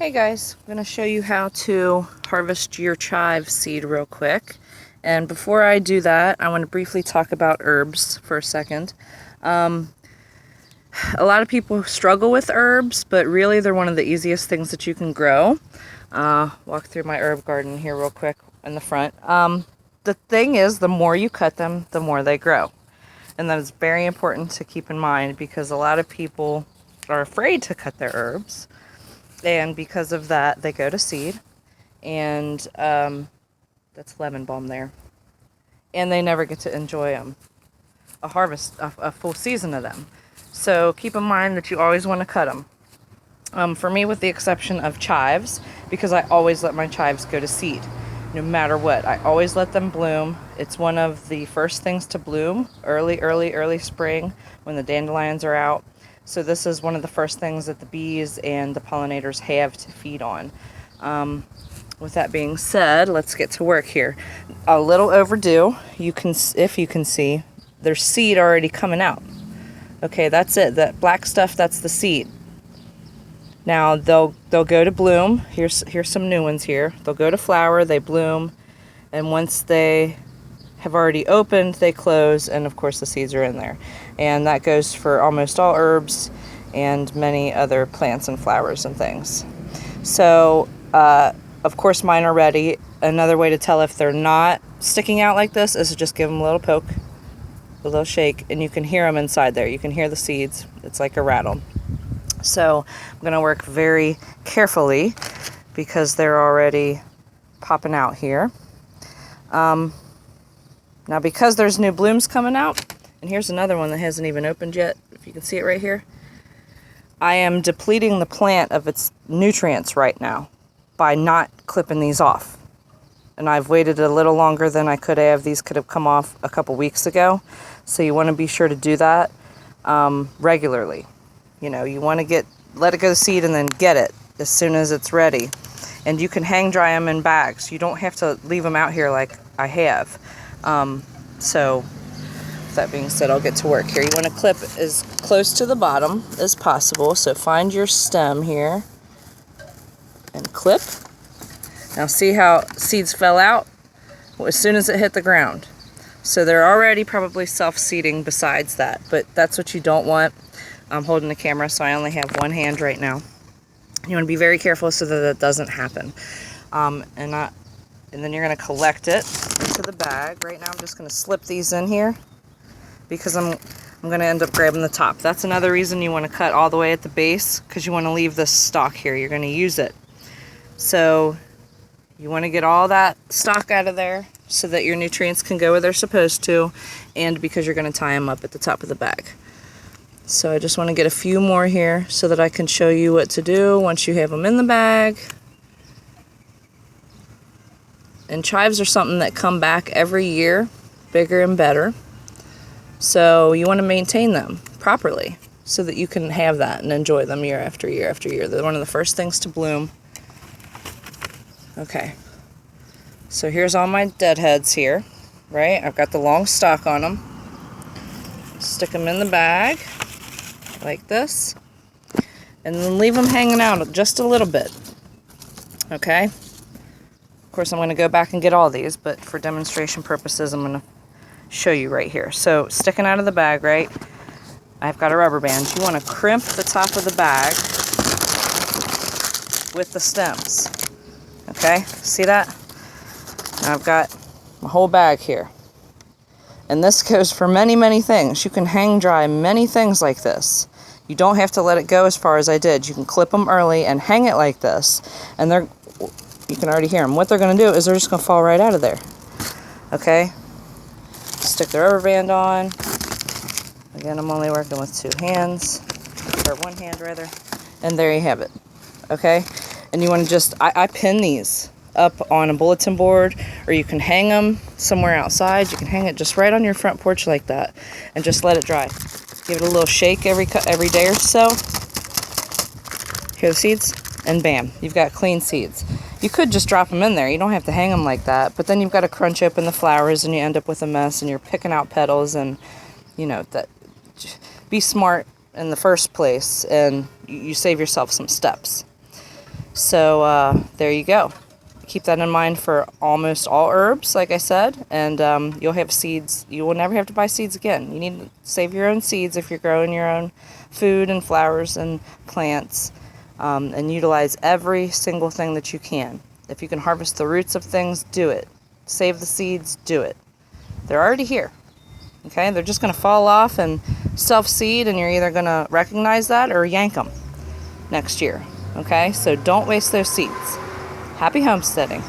Hey guys, I'm going to show you how to harvest your chive seed real quick. And before I do that, I want to briefly talk about herbs for a second. A lot of people struggle with herbs, but really they're one of the easiest things that you can grow. Walk through my herb garden here real quick in the front. The thing is, the more you cut them, the more they grow. And that is very important to keep in mind because a lot of people are afraid to cut their herbs. And because of that, they go to seed, and that's lemon balm there. And they never get to enjoy them, a harvest, a full season of them. So keep in mind that you always want to cut them. For me, with the exception of chives, because I always let my chives go to seed, no matter what. I always let them bloom. It's one of the first things to bloom, early spring, when the dandelions are out. So this is one of the first things that the bees and the pollinators have to feed on. With that being said, let's get to work here. A little overdue. If you can see, there's seed already coming out. Okay, that's it. That black stuff, that's the seed. Now they'll go to bloom. Here's some new ones here. They'll go to flower, they bloom, and once they have already opened, they close, and of course the seeds are in there. And that goes for almost all herbs and many other plants and flowers and things. So of course mine are ready. Another way to tell if they're not sticking out like this is to just give them a little poke, a little shake, and you can hear them inside there. You can hear the seeds. It's like a rattle. So I'm going to work very carefully because they're already popping out here. Now because there's new blooms coming out, and here's another one that hasn't even opened yet, if you can see it right here, I am depleting the plant of its nutrients right now by not clipping these off. And I've waited a little longer than I could have. These could have come off a couple weeks ago. So you want to be sure to do that regularly. You know, you want to let it go to seed and then get it as soon as it's ready. And you can hang dry them in bags. You don't have to leave them out here like I have. So with that being said, I'll get to work here. You want to clip as close to the bottom as possible. So find your stem here and clip. Now see how seeds fell out as soon as it hit the ground. So they're already probably self-seeding besides that, but that's what you don't want. I'm holding the camera, so I only have one hand right now. You want to be very careful so that that doesn't happen. And then you're going to collect it into the bag. Right now I'm just going to slip these in here because I'm going to end up grabbing the top. That's another reason you want to cut all the way at the base, because you want to leave this stalk here. You're going to use it. So you want to get all that stalk out of there so that your nutrients can go where they're supposed to, and because you're going to tie them up at the top of the bag. So I just want to get a few more here so that I can show you what to do once you have them in the bag. And chives are something that come back every year, bigger and better. So you want to maintain them properly so that you can have that and enjoy them year after year after year. They're one of the first things to bloom. Okay, so here's all my deadheads here, right? I've got the long stalk on them. Stick them in the bag like this, and then leave them hanging out just a little bit. Okay? Of course, I'm going to go back and get all these, but for demonstration purposes, I'm going to show you right here. So, sticking out of the bag, right? I've got a rubber band. You want to crimp the top of the bag with the stems. Okay? See that? Now I've got my whole bag here. And this goes for many, many things. You can hang dry many things like this. You don't have to let it go as far as I did. You can clip them early and hang it like this. And you can already hear them. What they're going to do is they're just going to fall right out of there. Okay? Stick the rubber band on. Again, I'm only working with two hands. Or one hand, rather. And there you have it. Okay? And you want to just, I pin these up on a bulletin board, or you can hang them somewhere outside. You can hang it just right on your front porch like that, and just let it dry. Give it a little shake every day or so. Hear the seeds? And bam, you've got clean seeds. You could just drop them in there. You don't have to hang them like that, but then you've got to crunch open the flowers, and you end up with a mess, and you're picking out petals, and you know that. Be smart in the first place, and you save yourself some steps. So there you go. Keep that in mind for almost all herbs, like I said, and you'll have seeds. You will never have to buy seeds again. You need to save your own seeds if you're growing your own food and flowers and plants, and utilize every single thing that you can. If you can harvest the roots of things, do it. Save the seeds, do it. They're already here. Okay, they're just going to fall off and self-seed, and you're either going to recognize that or yank them next year. Okay, so don't waste those seeds. Happy homesteading.